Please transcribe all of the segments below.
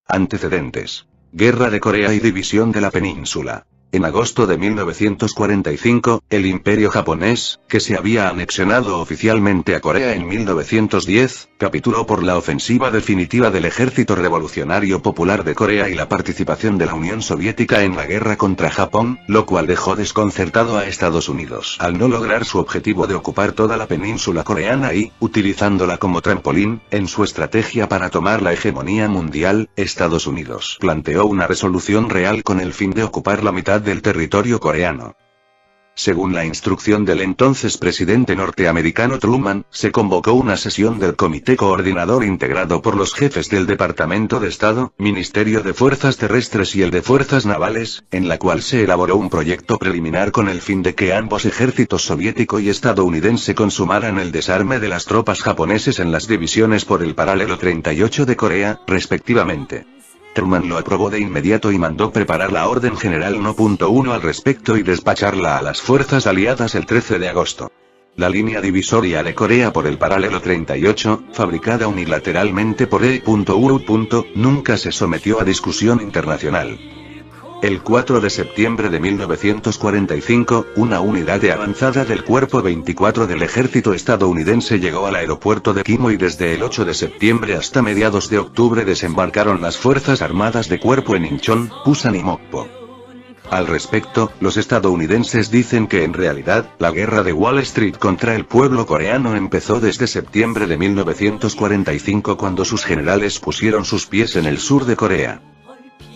Antecedentes. Guerra de Corea y división de la península. En agosto de 1945, el Imperio japonés, que se había anexionado oficialmente a Corea en 1910, capituló por la ofensiva definitiva del Ejército Revolucionario Popular de Corea y la participación de la Unión Soviética en la guerra contra Japón, lo cual dejó desconcertado a Estados Unidos al no lograr su objetivo de ocupar toda la península coreana y, utilizándola como trampolín, en su estrategia para tomar la hegemonía mundial, Estados Unidos planteó una resolución real con el fin de ocupar la mitad del territorio coreano. Según la instrucción del entonces presidente norteamericano Truman, se convocó una sesión del Comité Coordinador integrado por los jefes del Departamento de Estado, Ministerio de Fuerzas Terrestres y el de Fuerzas Navales, en la cual se elaboró un proyecto preliminar con el fin de que ambos ejércitos soviético y estadounidense consumaran el desarme de las tropas japoneses en las divisiones por el paralelo 38 de Corea, respectivamente. Truman lo aprobó de inmediato y mandó preparar la Orden General No. 1 al respecto y despacharla a las fuerzas aliadas el 13 de agosto. La línea divisoria de Corea por el paralelo 38, fabricada unilateralmente por E.U. nunca se sometió a discusión internacional. El 4 de septiembre de 1945, una unidad de avanzada del Cuerpo 24 del ejército estadounidense llegó al aeropuerto de Quimo y desde el 8 de septiembre hasta mediados de octubre desembarcaron las Fuerzas Armadas de Cuerpo en Incheon, Busan y Mokpo. Al respecto, los estadounidenses dicen que en realidad, la guerra de Wall Street contra el pueblo coreano empezó desde septiembre de 1945 cuando sus generales pusieron sus pies en el sur de Corea.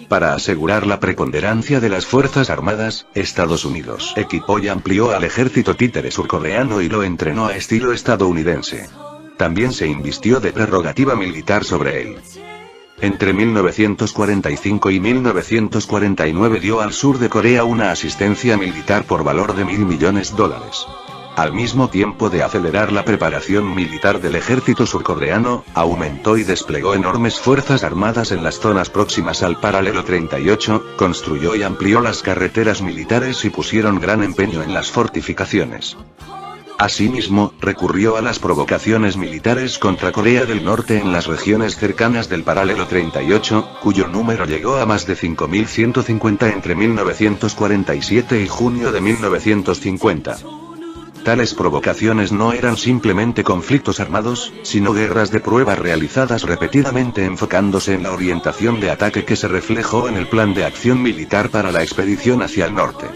Para asegurar la preponderancia de las Fuerzas Armadas, Estados Unidos equipó y amplió al ejército títere surcoreano y lo entrenó a estilo estadounidense. También se invistió de prerrogativa militar sobre él. Entre 1945 y 1949 dio al sur de Corea una asistencia militar por valor de $1.000 millones. Al mismo tiempo de acelerar la preparación militar del ejército surcoreano, aumentó y desplegó enormes fuerzas armadas en las zonas próximas al paralelo 38, construyó y amplió las carreteras militares y pusieron gran empeño en las fortificaciones. Asimismo, recurrió a las provocaciones militares contra Corea del Norte en las regiones cercanas del paralelo 38, cuyo número llegó a más de 5.150 entre 1947 y junio de 1950. Tales provocaciones no eran simplemente conflictos armados, sino guerras de prueba realizadas repetidamente enfocándose en la orientación de ataque que se reflejó en el plan de acción militar para la expedición hacia el norte.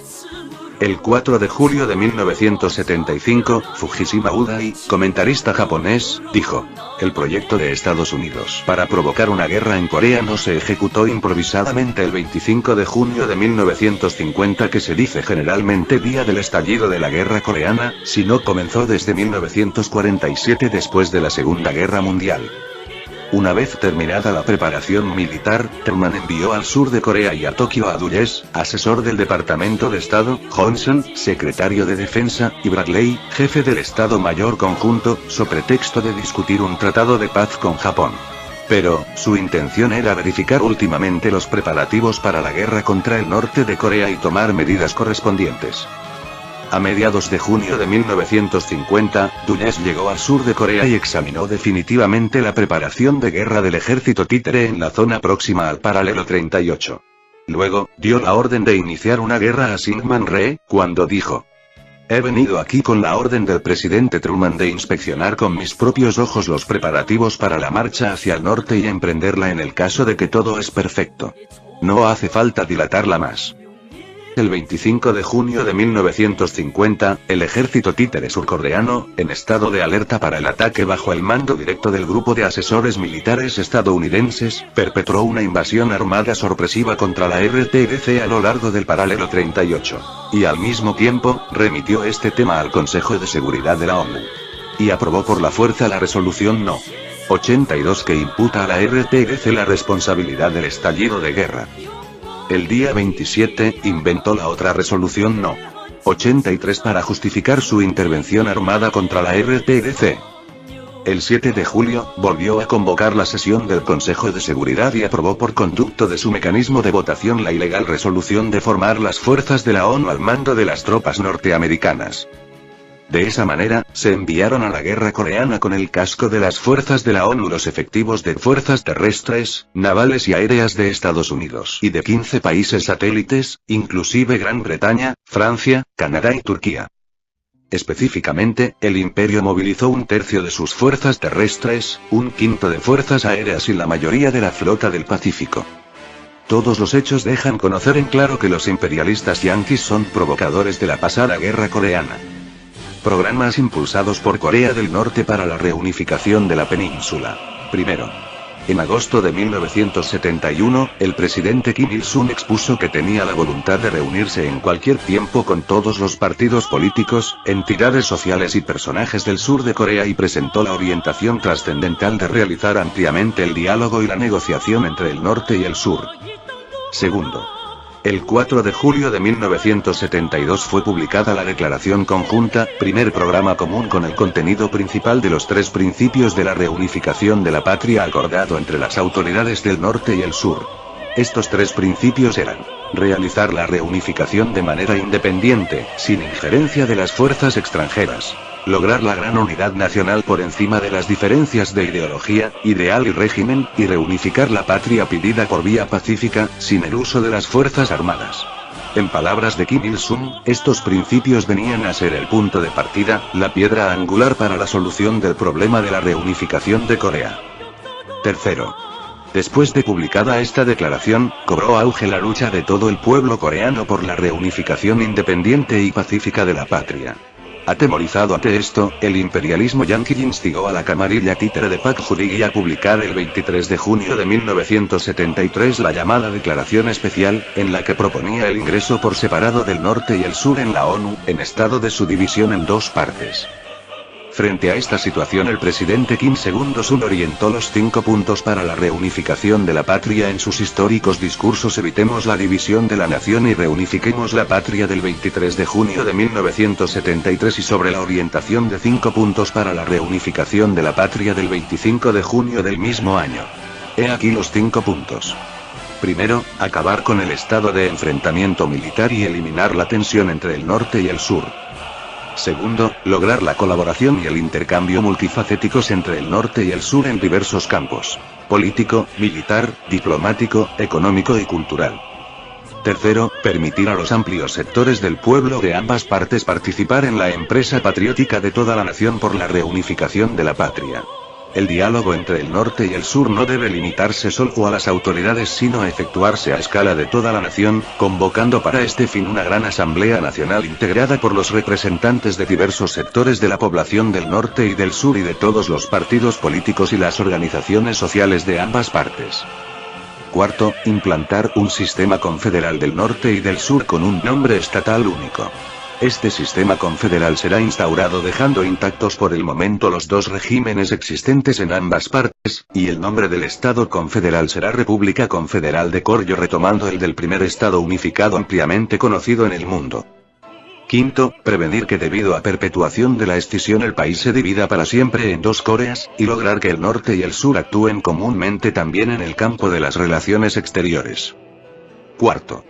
El 4 de julio de 1975, Fujishima Udai, comentarista japonés, dijo: "El proyecto de Estados Unidos para provocar una guerra en Corea no se ejecutó improvisadamente el 25 de junio de 1950, que se dice generalmente día del estallido de la guerra coreana, sino comenzó desde 1947 después de la Segunda Guerra Mundial". Una vez terminada la preparación militar, Truman envió al sur de Corea y a Tokio a Dulles, asesor del Departamento de Estado, Johnson, secretario de Defensa, y Bradley, jefe del Estado Mayor Conjunto, so pretexto de discutir un tratado de paz con Japón. Pero, su intención era verificar últimamente los preparativos para la guerra contra el norte de Corea y tomar medidas correspondientes. A mediados de junio de 1950, Dulles llegó al sur de Corea y examinó definitivamente la preparación de guerra del ejército títere en la zona próxima al paralelo 38. Luego, dio la orden de iniciar una guerra a Syngman-rhee, cuando dijo: "He venido aquí con la orden del presidente Truman de inspeccionar con mis propios ojos los preparativos para la marcha hacia el norte y emprenderla en el caso de que todo es perfecto. No hace falta dilatarla más". El 25 de junio de 1950, el ejército títere surcoreano, en estado de alerta para el ataque bajo el mando directo del grupo de asesores militares estadounidenses, perpetró una invasión armada sorpresiva contra la RTDC a lo largo del paralelo 38. Y al mismo tiempo, remitió este tema al Consejo de Seguridad de la ONU. Y aprobó por la fuerza la resolución No. 82 que imputa a la RTDC la responsabilidad del estallido de guerra. El día 27, inventó la otra resolución No. 83 para justificar su intervención armada contra la RTDC. El 7 de julio, volvió a convocar la sesión del Consejo de Seguridad y aprobó por conducto de su mecanismo de votación la ilegal resolución de formar las fuerzas de la ONU al mando de las tropas norteamericanas. De esa manera, se enviaron a la guerra coreana con el casco de las fuerzas de la ONU los efectivos de fuerzas terrestres, navales y aéreas de Estados Unidos y de 15 países satélites, inclusive Gran Bretaña, Francia, Canadá y Turquía. Específicamente, el imperio movilizó 1/3 de sus fuerzas terrestres, 1/5 de fuerzas aéreas y la mayoría de la flota del Pacífico. Todos los hechos dejan conocer en claro que los imperialistas yanquis son provocadores de la pasada guerra coreana. Programas impulsados por Corea del Norte para la reunificación de la península. Primero. En agosto de 1971, el presidente Kim Il-sung expuso que tenía la voluntad de reunirse en cualquier tiempo con todos los partidos políticos, entidades sociales y personajes del sur de Corea y presentó la orientación trascendental de realizar ampliamente el diálogo y la negociación entre el norte y el sur. Segundo. El 4 de julio de 1972 fue publicada la Declaración Conjunta, primer programa común con el contenido principal de los 3 principios de la reunificación de la patria acordado entre las autoridades del norte y el sur. Estos 3 principios eran: realizar la reunificación de manera independiente, sin injerencia de las fuerzas extranjeras. Lograr la gran unidad nacional por encima de las diferencias de ideología, ideal y régimen, y reunificar la patria pedida por vía pacífica, sin el uso de las fuerzas armadas. En palabras de Kim Il-sung, estos principios venían a ser el punto de partida, la piedra angular para la solución del problema de la reunificación de Corea. Tercero. Después de publicada esta declaración, cobró auge la lucha de todo el pueblo coreano por la reunificación independiente y pacífica de la patria. Atemorizado ante esto, el imperialismo yanqui instigó a la camarilla títere de Park Ju-ri a publicar el 23 de junio de 1973 la llamada Declaración Especial, en la que proponía el ingreso por separado del norte y el sur en la ONU, en estado de su división en 2 partes. Frente a esta situación, el presidente Kim Il-sung orientó los 5 puntos para la reunificación de la patria en sus históricos discursos Evitemos la división de la nación y reunifiquemos la patria del 23 de junio de 1973 y sobre la orientación de 5 puntos para la reunificación de la patria del 25 de junio del mismo año. He aquí los 5 puntos. Primero, acabar con el estado de enfrentamiento militar y eliminar la tensión entre el norte y el sur. Segundo, lograr la colaboración y el intercambio multifacéticos entre el norte y el sur en diversos campos: político, militar, diplomático, económico y cultural. Tercero, permitir a los amplios sectores del pueblo de ambas partes participar en la empresa patriótica de toda la nación por la reunificación de la patria. El diálogo entre el norte y el sur no debe limitarse solo a las autoridades sino efectuarse a escala de toda la nación, convocando para este fin una gran asamblea nacional integrada por los representantes de diversos sectores de la población del norte y del sur y de todos los partidos políticos y las organizaciones sociales de ambas partes. Cuarto, implantar un sistema confederal del norte y del sur con un nombre estatal único. Este sistema confederal será instaurado dejando intactos por el momento los 2 regímenes existentes en ambas partes, y el nombre del Estado confederal será República Confederal de Koryo retomando el del primer Estado unificado ampliamente conocido en el mundo. Quinto, prevenir que debido a perpetuación de la escisión el país se divida para siempre en 2 Coreas, y lograr que el norte y el sur actúen comúnmente también en el campo de las relaciones exteriores. Cuarto.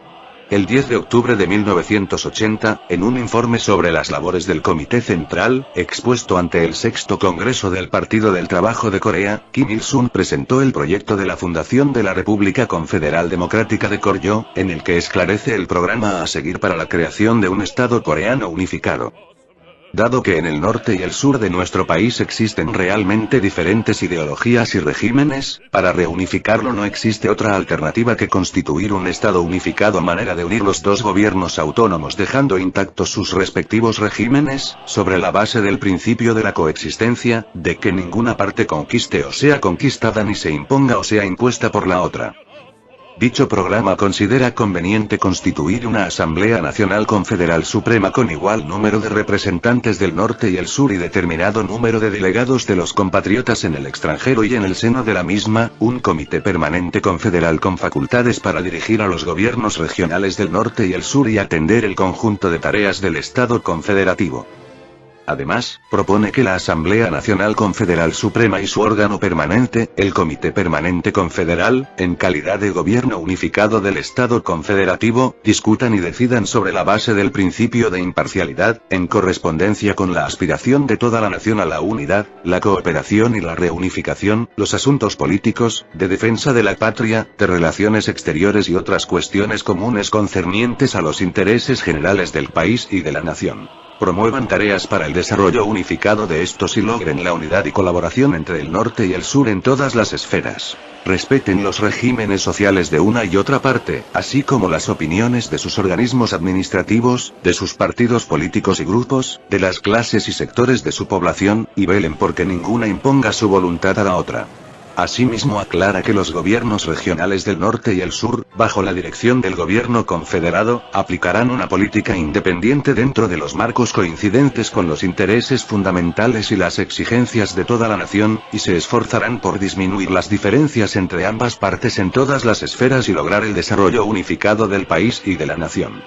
El 10 de octubre de 1980, en un informe sobre las labores del Comité Central, expuesto ante el 6º Congreso del Partido del Trabajo de Corea, Kim Il-sung presentó el proyecto de la fundación de la República Confederal Democrática de Koryo, en el que esclarece el programa a seguir para la creación de un Estado coreano unificado. Dado que en el norte y el sur de nuestro país existen realmente diferentes ideologías y regímenes, para reunificarlo no existe otra alternativa que constituir un Estado unificado a manera de unir los 2 gobiernos autónomos dejando intactos sus respectivos regímenes, sobre la base del principio de la coexistencia, de que ninguna parte conquiste o sea conquistada ni se imponga o sea impuesta por la otra. Dicho programa considera conveniente constituir una Asamblea Nacional Confederal Suprema con igual número de representantes del norte y el sur y determinado número de delegados de los compatriotas en el extranjero y en el seno de la misma, un comité permanente confederal con facultades para dirigir a los gobiernos regionales del norte y el sur y atender el conjunto de tareas del Estado confederativo. Además, propone que la Asamblea Nacional Confederal Suprema y su órgano permanente, el Comité Permanente Confederal, en calidad de gobierno unificado del Estado confederativo, discutan y decidan sobre la base del principio de imparcialidad, en correspondencia con la aspiración de toda la nación a la unidad, la cooperación y la reunificación, los asuntos políticos, de defensa de la patria, de relaciones exteriores y otras cuestiones comunes concernientes a los intereses generales del país y de la nación. Promuevan tareas para el desarrollo unificado de estos y logren la unidad y colaboración entre el norte y el sur en todas las esferas. Respeten los regímenes sociales de una y otra parte, así como las opiniones de sus organismos administrativos, de sus partidos políticos y grupos, de las clases y sectores de su población, y velen porque ninguna imponga su voluntad a la otra. Asimismo aclara que los gobiernos regionales del norte y el sur, bajo la dirección del gobierno confederado, aplicarán una política independiente dentro de los marcos coincidentes con los intereses fundamentales y las exigencias de toda la nación, y se esforzarán por disminuir las diferencias entre ambas partes en todas las esferas y lograr el desarrollo unificado del país y de la nación.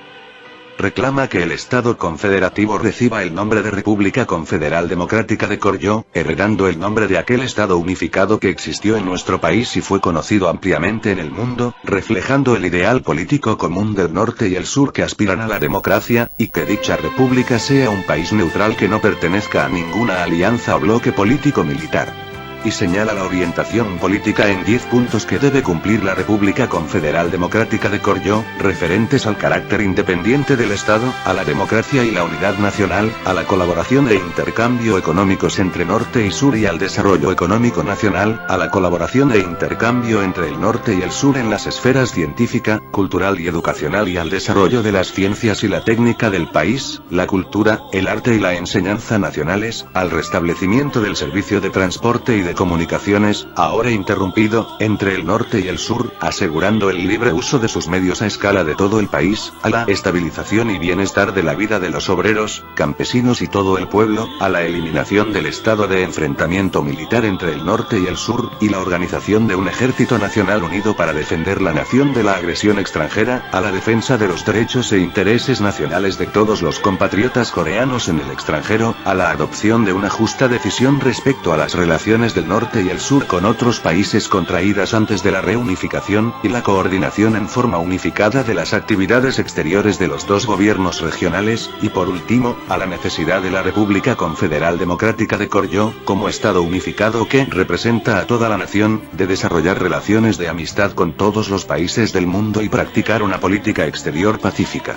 Reclama que el Estado confederativo reciba el nombre de República Confederal Democrática de Koryo, heredando el nombre de aquel Estado unificado que existió en nuestro país y fue conocido ampliamente en el mundo, reflejando el ideal político común del norte y el sur que aspiran a la democracia, y que dicha república sea un país neutral que no pertenezca a ninguna alianza o bloque político-militar. Y señala la orientación política en 10 puntos que debe cumplir la República Confederal Democrática de Koryo, referentes al carácter independiente del Estado, a la democracia y la unidad nacional, a la colaboración e intercambio económicos entre norte y sur y al desarrollo económico nacional, a la colaboración e intercambio entre el norte y el sur en las esferas científica, cultural y educacional y al desarrollo de las ciencias y la técnica del país, la cultura, el arte y la enseñanza nacionales, al restablecimiento del servicio de transporte y de comunicaciones, ahora interrumpido, entre el norte y el sur, asegurando el libre uso de sus medios a escala de todo el país, a la estabilización y bienestar de la vida de los obreros, campesinos y todo el pueblo, a la eliminación del estado de enfrentamiento militar entre el norte y el sur, y la organización de un ejército nacional unido para defender la nación de la agresión extranjera, a la defensa de los derechos e intereses nacionales de todos los compatriotas coreanos en el extranjero, a la adopción de una justa decisión respecto a las relaciones del norte y el sur con otros países contraídas antes de la reunificación, y la coordinación en forma unificada de las actividades exteriores de los dos gobiernos regionales, y por último, a la necesidad de la República Confederal Democrática de Koryo, como Estado unificado que representa a toda la nación, de desarrollar relaciones de amistad con todos los países del mundo y practicar una política exterior pacífica.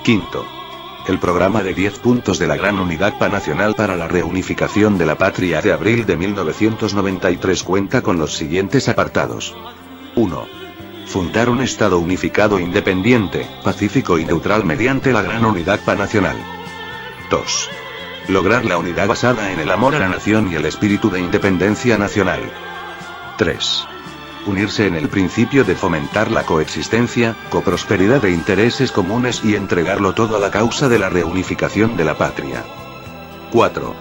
Quinto. El programa de 10 puntos de la Gran Unidad Panacional para la Reunificación de la Patria de abril de 1993 cuenta con los siguientes apartados. 1. Fundar un Estado unificado independiente, pacífico y neutral mediante la Gran Unidad Panacional. 2. Lograr la unidad basada en el amor a la nación y el espíritu de independencia nacional. 3. Unirse en el principio de fomentar la coexistencia, coprosperidad e intereses comunes y entregarlo todo a la causa de la reunificación de la patria. 4.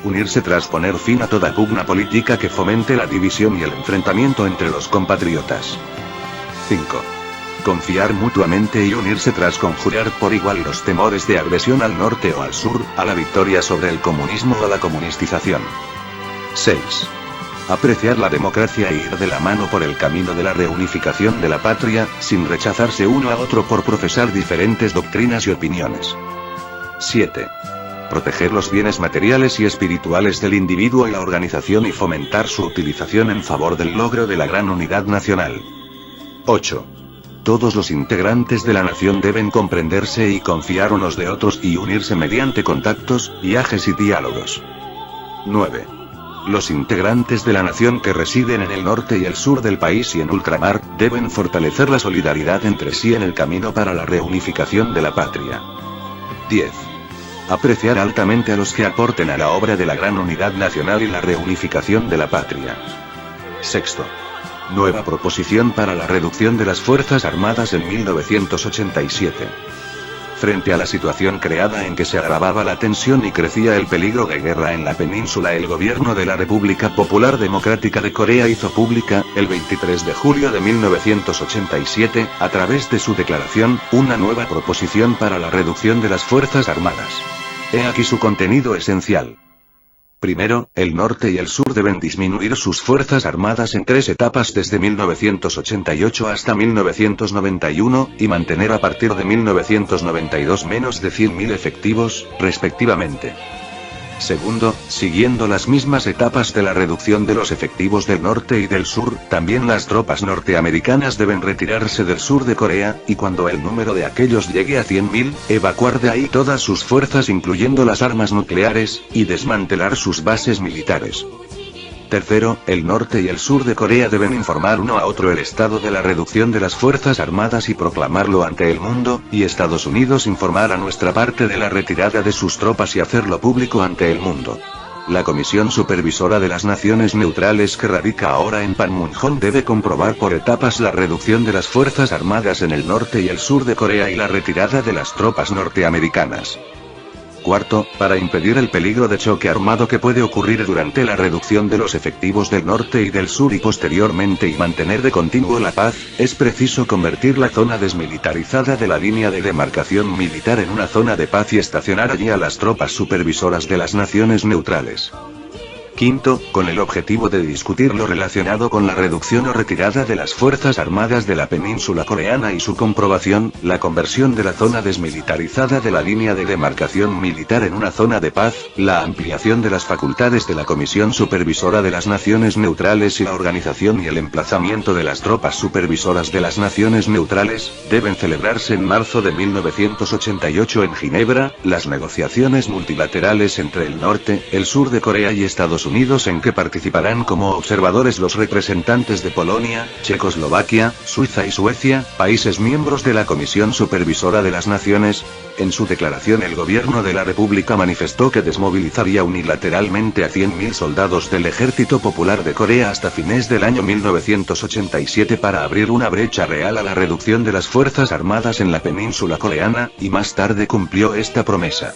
Unirse tras poner fin a toda pugna política que fomente la división y el enfrentamiento entre los compatriotas. 5. Confiar mutuamente y unirse tras conjurar por igual los temores de agresión al norte o al sur, a la victoria sobre el comunismo o a la comunistización. 6. Apreciar la democracia e ir de la mano por el camino de la reunificación de la patria, sin rechazarse uno a otro por profesar diferentes doctrinas y opiniones. 7. Proteger los bienes materiales y espirituales del individuo y la organización y fomentar su utilización en favor del logro de la gran unidad nacional. 8. Todos los integrantes de la nación deben comprenderse y confiar unos de otros y unirse mediante contactos, viajes y diálogos. 9. Los integrantes de la nación que residen en el norte y el sur del país y en ultramar, deben fortalecer la solidaridad entre sí en el camino para la reunificación de la patria. 10. Apreciar altamente a los que aporten a la obra de la gran unidad nacional y la reunificación de la patria. 6. Nueva proposición para la reducción de las Fuerzas Armadas en 1987. Frente a la situación creada en que se agravaba la tensión y crecía el peligro de guerra en la península, el gobierno de la República Popular Democrática de Corea hizo pública, el 23 de julio de 1987, a través de su declaración, una nueva proposición para la reducción de las Fuerzas Armadas. He aquí su contenido esencial. Primero, el norte y el sur deben disminuir sus fuerzas armadas en 3 etapas desde 1988 hasta 1991, y mantener a partir de 1992 menos de 100.000 efectivos, respectivamente. Segundo, siguiendo las mismas etapas de la reducción de los efectivos del norte y del sur, también las tropas norteamericanas deben retirarse del sur de Corea, y cuando el número de aquellos llegue a 100.000, evacuar de ahí todas sus fuerzas incluyendo las armas nucleares, y desmantelar sus bases militares. Tercero, el norte y el sur de Corea deben informar uno a otro el estado de la reducción de las fuerzas armadas y proclamarlo ante el mundo, y Estados Unidos informar a nuestra parte de la retirada de sus tropas y hacerlo público ante el mundo. La Comisión Supervisora de las Naciones Neutrales que radica ahora en Panmunjom debe comprobar por etapas la reducción de las fuerzas armadas en el norte y el sur de Corea y la retirada de las tropas norteamericanas. Cuarto, para impedir el peligro de choque armado que puede ocurrir durante la reducción de los efectivos del norte y del sur y posteriormente y mantener de continuo la paz, es preciso convertir la zona desmilitarizada de la línea de demarcación militar en una zona de paz y estacionar allí a las tropas supervisoras de las naciones neutrales. Quinto, con el objetivo de discutir lo relacionado con la reducción o retirada de las fuerzas armadas de la península coreana y su comprobación, la conversión de la zona desmilitarizada de la línea de demarcación militar en una zona de paz, la ampliación de las facultades de la Comisión Supervisora de las Naciones Neutrales y la organización y el emplazamiento de las tropas supervisoras de las Naciones Neutrales, deben celebrarse en marzo de 1988 en Ginebra, las negociaciones multilaterales entre el norte, el sur de Corea y Estados Unidos en que participarán como observadores los representantes de Polonia, Checoslovaquia, Suiza y Suecia, países miembros de la Comisión Supervisora de las Naciones. En su declaración el gobierno de la República manifestó que desmovilizaría unilateralmente a 100.000 soldados del Ejército Popular de Corea hasta fines del año 1987 para abrir una brecha real a la reducción de las fuerzas armadas en la península coreana, y más tarde cumplió esta promesa.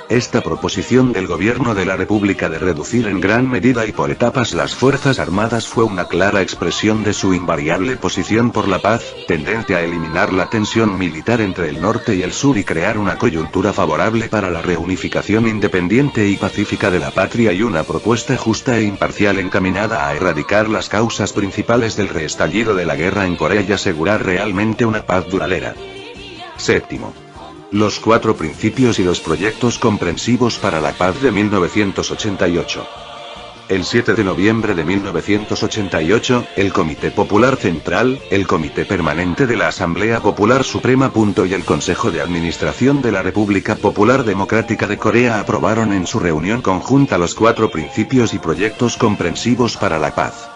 Esta proposición del gobierno de la República de reducir en gran medida y por etapas las fuerzas armadas fue una clara expresión de su invariable posición por la paz, tendente a eliminar la tensión militar entre el norte y el sur y crear una coyuntura favorable para la reunificación independiente y pacífica de la patria y una propuesta justa e imparcial encaminada a erradicar las causas principales del reestallido de la guerra en Corea y asegurar realmente una paz duradera. Séptimo. Los 4 principios y los proyectos comprensivos para la paz de 1988. El 7 de noviembre de 1988, el Comité Popular Central, el Comité Permanente de la Asamblea Popular Suprema. Y el Consejo de Administración de la República Popular Democrática de Corea aprobaron en su reunión conjunta los 4 principios y proyectos comprensivos para la paz.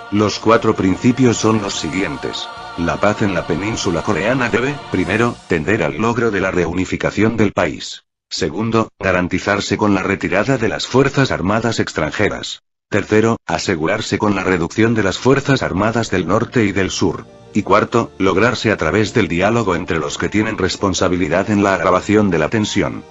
Los 4 principios son los siguientes. La paz en la península coreana debe, primero, tender al logro de la reunificación del país. Segundo, garantizarse con la retirada de las fuerzas armadas extranjeras. Tercero, asegurarse con la reducción de las fuerzas armadas del norte y del sur. Y cuarto, lograrse a través del diálogo entre los que tienen responsabilidad en la agravación de la tensión.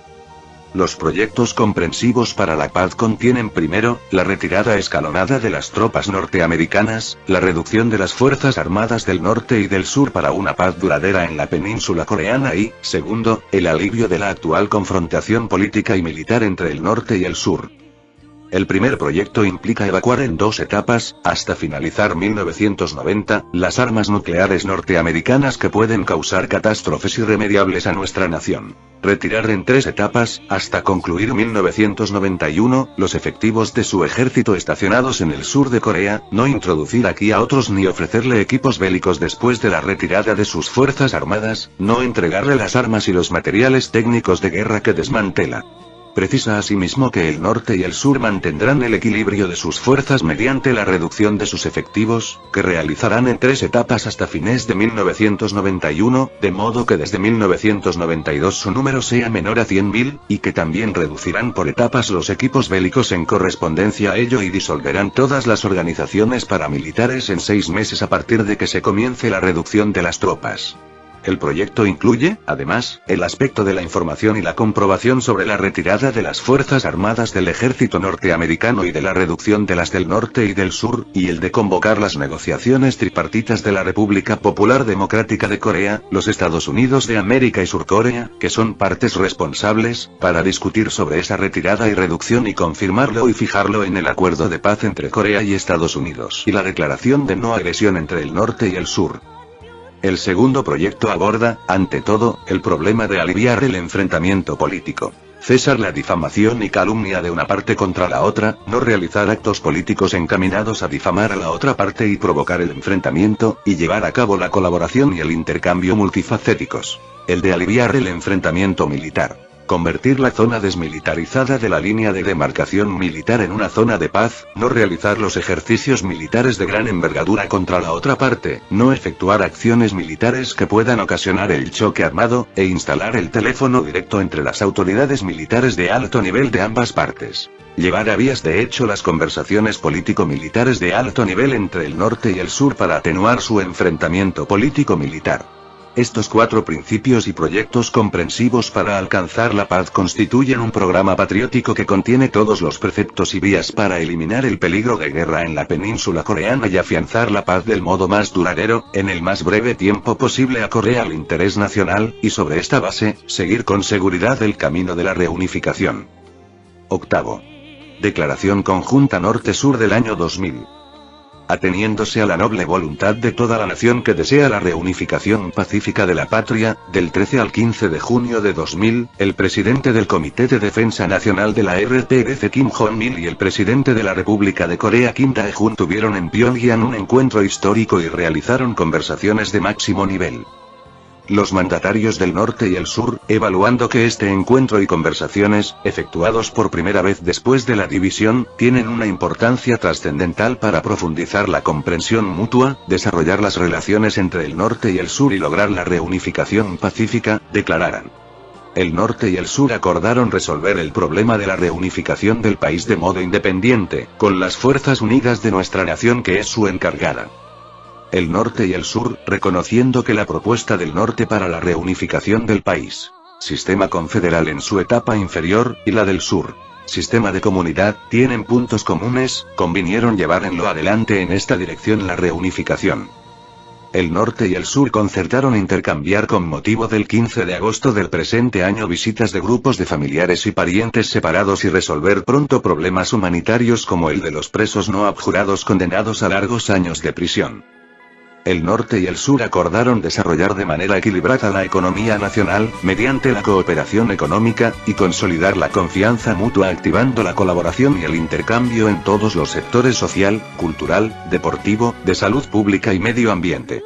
Los proyectos comprensivos para la paz contienen primero, la retirada escalonada de las tropas norteamericanas, la reducción de las fuerzas armadas del norte y del sur para una paz duradera en la península coreana y, segundo, el alivio de la actual confrontación política y militar entre el norte y el sur. El primer proyecto implica evacuar en 2 etapas, hasta finalizar 1990, las armas nucleares norteamericanas que pueden causar catástrofes irremediables a nuestra nación. Retirar en 3 etapas, hasta concluir 1991, los efectivos de su ejército estacionados en el sur de Corea, no introducir aquí a otros ni ofrecerle equipos bélicos después de la retirada de sus fuerzas armadas, no entregarle las armas y los materiales técnicos de guerra que desmantela. Precisa asimismo que el norte y el sur mantendrán el equilibrio de sus fuerzas mediante la reducción de sus efectivos, que realizarán en 3 etapas hasta fines de 1991, de modo que desde 1992 su número sea menor a 100.000, y que también reducirán por etapas los equipos bélicos en correspondencia a ello y disolverán todas las organizaciones paramilitares en 6 meses a partir de que se comience la reducción de las tropas. El proyecto incluye, además, el aspecto de la información y la comprobación sobre la retirada de las Fuerzas Armadas del ejército norteamericano y de la reducción de las del norte y del sur, y el de convocar las negociaciones tripartitas de la República Popular Democrática de Corea, los Estados Unidos de América y Surcorea, que son partes responsables, para discutir sobre esa retirada y reducción y confirmarlo y fijarlo en el acuerdo de paz entre Corea y Estados Unidos y la declaración de no agresión entre el norte y el sur. El segundo proyecto aborda, ante todo, el problema de aliviar el enfrentamiento político. Cesar la difamación y calumnia de una parte contra la otra, no realizar actos políticos encaminados a difamar a la otra parte y provocar el enfrentamiento, y llevar a cabo la colaboración y el intercambio multifacéticos. El de aliviar el enfrentamiento militar. Convertir la zona desmilitarizada de la línea de demarcación militar en una zona de paz, no realizar los ejercicios militares de gran envergadura contra la otra parte, no efectuar acciones militares que puedan ocasionar el choque armado, e instalar el teléfono directo entre las autoridades militares de alto nivel de ambas partes. Llevar a vías de hecho las conversaciones político-militares de alto nivel entre el norte y el sur para atenuar su enfrentamiento político-militar. Estos 4 principios y proyectos comprensivos para alcanzar la paz constituyen un programa patriótico que contiene todos los preceptos y vías para eliminar el peligro de guerra en la península coreana y afianzar la paz del modo más duradero, en el más breve tiempo posible acorde al interés nacional, y sobre esta base, seguir con seguridad el camino de la reunificación. Octavo. Declaración Conjunta Norte-Sur del año 2000. Ateniéndose a la noble voluntad de toda la nación que desea la reunificación pacífica de la patria, del 13 al 15 de junio de 2000, el presidente del Comité de Defensa Nacional de la RPF Kim Jong-il y el presidente de la República de Corea Kim Dae-jun tuvieron en Pyongyang un encuentro histórico y realizaron conversaciones de máximo nivel. Los mandatarios del norte y el sur, evaluando que este encuentro y conversaciones, efectuados por primera vez después de la división, tienen una importancia trascendental para profundizar la comprensión mutua, desarrollar las relaciones entre el norte y el sur y lograr la reunificación pacífica, declararon. El norte y el sur acordaron resolver el problema de la reunificación del país de modo independiente, con las Fuerzas Unidas de nuestra nación que es su encargada. El norte y el sur, reconociendo que la propuesta del norte para la reunificación del país, sistema confederal en su etapa inferior, y la del sur, sistema de comunidad, tienen puntos comunes, convinieron llevar en lo adelante en esta dirección la reunificación. El norte y el sur concertaron intercambiar con motivo del 15 de agosto del presente año visitas de grupos de familiares y parientes separados y resolver pronto problemas humanitarios como el de los presos no abjurados condenados a largos años de prisión. El norte y el sur acordaron desarrollar de manera equilibrada la economía nacional, mediante la cooperación económica, y consolidar la confianza mutua activando la colaboración y el intercambio en todos los sectores social, cultural, deportivo, de salud pública y medio ambiente.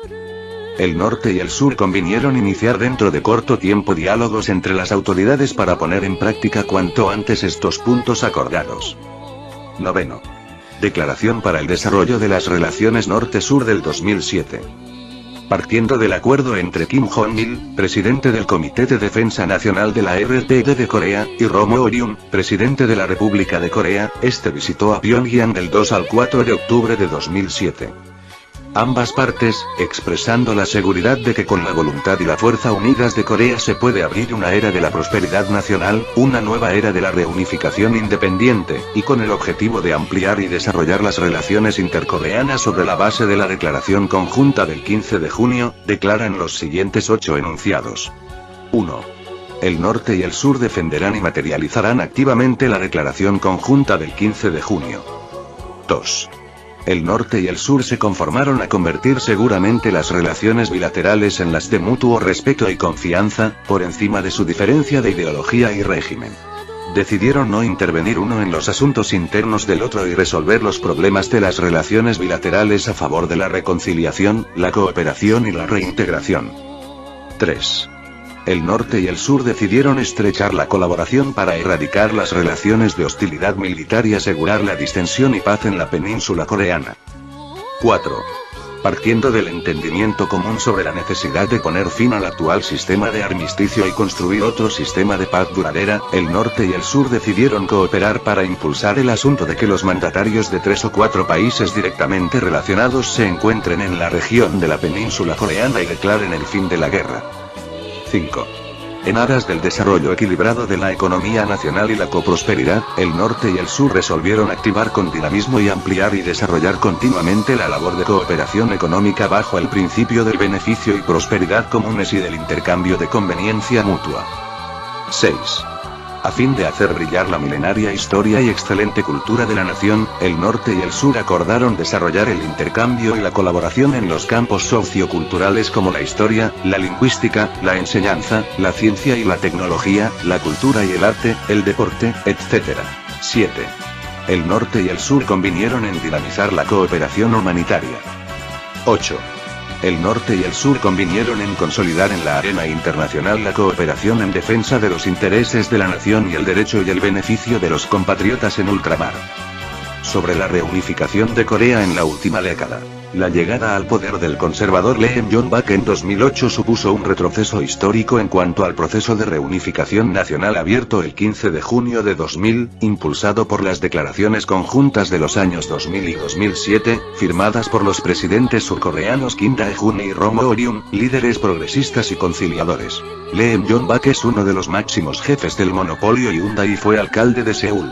El norte y el sur convinieron iniciar dentro de corto tiempo diálogos entre las autoridades para poner en práctica cuanto antes estos puntos acordados. Noveno. Declaración para el desarrollo de las relaciones norte-sur del 2007. Partiendo del acuerdo entre Kim Jong-il, presidente del Comité de Defensa Nacional de la RPD de Corea, y Roh Moo-hyun, presidente de la República de Corea, este visitó a Pyongyang del 2 al 4 de octubre de 2007. Ambas partes, expresando la seguridad de que con la voluntad y la fuerza unidas de Corea se puede abrir una era de la prosperidad nacional, una nueva era de la reunificación independiente, y con el objetivo de ampliar y desarrollar las relaciones intercoreanas sobre la base de la declaración conjunta del 15 de junio, declaran los siguientes 8 enunciados. 1. El norte y el sur defenderán y materializarán activamente la declaración conjunta del 15 de junio. 2. El norte y el sur se conformaron a convertir seguramente las relaciones bilaterales en las de mutuo respeto y confianza, por encima de su diferencia de ideología y régimen. Decidieron no intervenir uno en los asuntos internos del otro y resolver los problemas de las relaciones bilaterales a favor de la reconciliación, la cooperación y la reintegración. 3. El norte y el sur decidieron estrechar la colaboración para erradicar las relaciones de hostilidad militar y asegurar la distensión y paz en la península coreana. 4. Partiendo del entendimiento común sobre la necesidad de poner fin al actual sistema de armisticio y construir otro sistema de paz duradera, el norte y el sur decidieron cooperar para impulsar el asunto de que los mandatarios de 3 o 4 países directamente relacionados se encuentren en la región de la península coreana y declaren el fin de la guerra. 5. En aras del desarrollo equilibrado de la economía nacional y la coprosperidad, el norte y el sur resolvieron activar con dinamismo y ampliar y desarrollar continuamente la labor de cooperación económica bajo el principio del beneficio y prosperidad comunes y del intercambio de conveniencia mutua. 6. A fin de hacer brillar la milenaria historia y excelente cultura de la nación, el norte y el sur acordaron desarrollar el intercambio y la colaboración en los campos socioculturales como la historia, la lingüística, la enseñanza, la ciencia y la tecnología, la cultura y el arte, el deporte, etc. 7. El norte y el sur convinieron en dinamizar la cooperación humanitaria. 8. El norte y el sur convinieron en consolidar en la arena internacional la cooperación en defensa de los intereses de la nación y el derecho y el beneficio de los compatriotas en ultramar. Sobre la reunificación de Corea en la última década. La llegada al poder del conservador Lee Myung-bak en 2008 supuso un retroceso histórico en cuanto al proceso de reunificación nacional abierto el 15 de junio de 2000, impulsado por las declaraciones conjuntas de los años 2000 y 2007, firmadas por los presidentes surcoreanos Kim Dae-jun y Roh Moo-hyun, líderes progresistas y conciliadores. Lee Myung-bak es uno de los máximos jefes del monopolio Hyundai y fue alcalde de Seúl.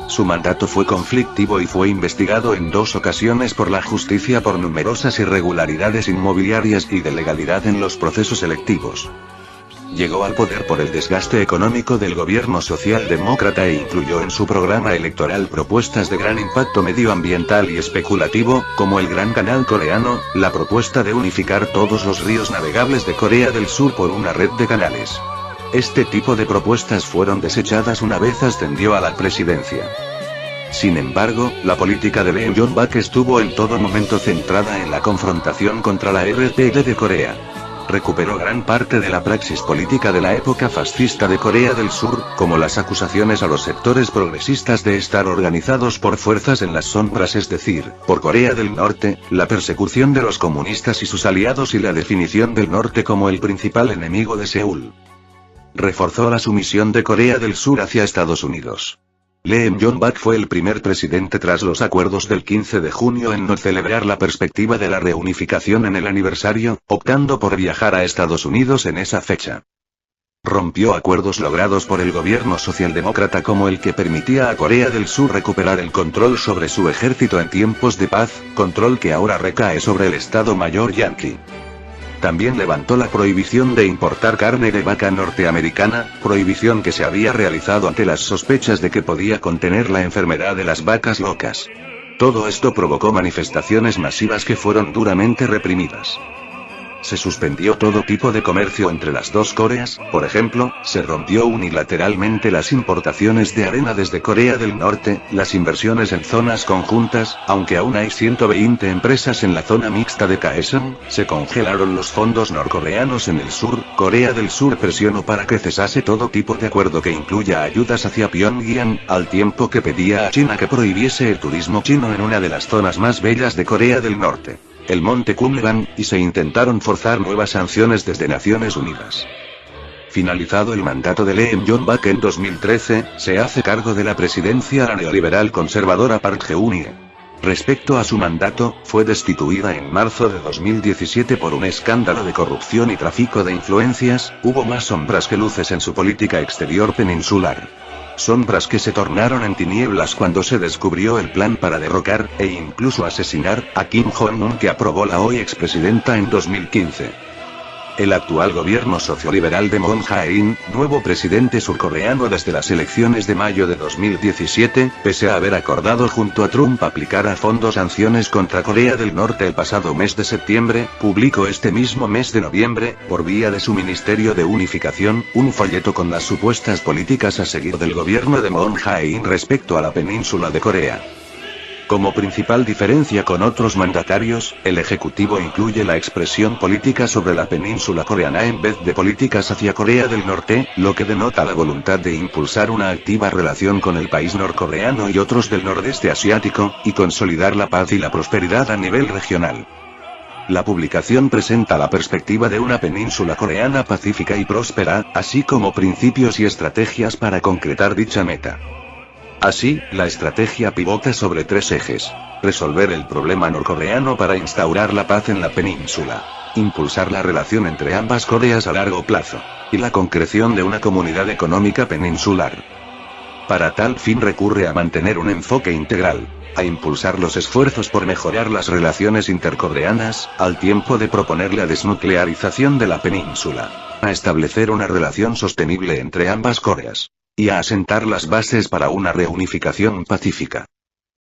Su mandato fue conflictivo y fue investigado en 2 ocasiones por la justicia por numerosas irregularidades inmobiliarias y de legalidad en los procesos electivos. Llegó al poder por el desgaste económico del gobierno socialdemócrata e incluyó en su programa electoral propuestas de gran impacto medioambiental y especulativo, como el Gran Canal Coreano, la propuesta de unificar todos los ríos navegables de Corea del Sur por una red de canales. Este tipo de propuestas fueron desechadas una vez ascendió a la presidencia. Sin embargo, la política de Lee Myung-bak estuvo en todo momento centrada en la confrontación contra la RPD de Corea. Recuperó gran parte de la praxis política de la época fascista de Corea del Sur, como las acusaciones a los sectores progresistas de estar organizados por fuerzas en las sombras, es decir, por Corea del Norte, la persecución de los comunistas y sus aliados y la definición del norte como el principal enemigo de Seúl. Reforzó la sumisión de Corea del Sur hacia Estados Unidos. Lee Myung-bak fue el primer presidente tras los acuerdos del 15 de junio en no celebrar la perspectiva de la reunificación en el aniversario, optando por viajar a Estados Unidos en esa fecha. Rompió acuerdos logrados por el gobierno socialdemócrata como el que permitía a Corea del Sur recuperar el control sobre su ejército en tiempos de paz, control que ahora recae sobre el Estado Mayor yanqui. También levantó la prohibición de importar carne de vaca norteamericana, prohibición que se había realizado ante las sospechas de que podía contener la enfermedad de las vacas locas. Todo esto provocó manifestaciones masivas que fueron duramente reprimidas. Se suspendió todo tipo de comercio entre las dos Coreas, por ejemplo, se rompió unilateralmente las importaciones de arena desde Corea del Norte, las inversiones en zonas conjuntas, aunque aún hay 120 empresas en la zona mixta de Kaesong, se congelaron los fondos norcoreanos en el sur. Corea del Sur presionó para que cesase todo tipo de acuerdo que incluya ayudas hacia Pyongyang, al tiempo que pedía a China que prohibiese el turismo chino en una de las zonas más bellas de Corea del Norte, el monte Kumgang, y se intentaron forzar nuevas sanciones desde Naciones Unidas. Finalizado el mandato de Lee Myung-bak en 2013, se hace cargo de la presidencia la neoliberal conservadora Park Geun-hye. Respecto a su mandato, fue destituida en marzo de 2017 por un escándalo de corrupción y tráfico de influencias. Hubo más sombras que luces en su política exterior peninsular. Sombras que se tornaron en tinieblas cuando se descubrió el plan para derrocar, e incluso asesinar, a Kim Jong-un que aprobó la hoy expresidenta en 2015. El actual gobierno socioliberal de Moon Jae-in, nuevo presidente surcoreano desde las elecciones de mayo de 2017, pese a haber acordado junto a Trump aplicar a fondo sanciones contra Corea del Norte el pasado mes de septiembre, publicó este mismo mes de noviembre, por vía de su Ministerio de Unificación, un folleto con las supuestas políticas a seguir del gobierno de Moon Jae-in respecto a la península de Corea. Como principal diferencia con otros mandatarios, el Ejecutivo incluye la expresión política sobre la península coreana en vez de políticas hacia Corea del Norte, lo que denota la voluntad de impulsar una activa relación con el país norcoreano y otros del nordeste asiático, y consolidar la paz y la prosperidad a nivel regional. La publicación presenta la perspectiva de una península coreana pacífica y próspera, así como principios y estrategias para concretar dicha meta. Así, la estrategia pivota sobre 3 ejes. Resolver el problema norcoreano para instaurar la paz en la península. Impulsar la relación entre ambas Coreas a largo plazo. Y la concreción de una comunidad económica peninsular. Para tal fin recurre a mantener un enfoque integral. A impulsar los esfuerzos por mejorar las relaciones intercoreanas, al tiempo de proponer la desnuclearización de la península. A establecer una relación sostenible entre ambas Coreas. Y a asentar las bases para una reunificación pacífica.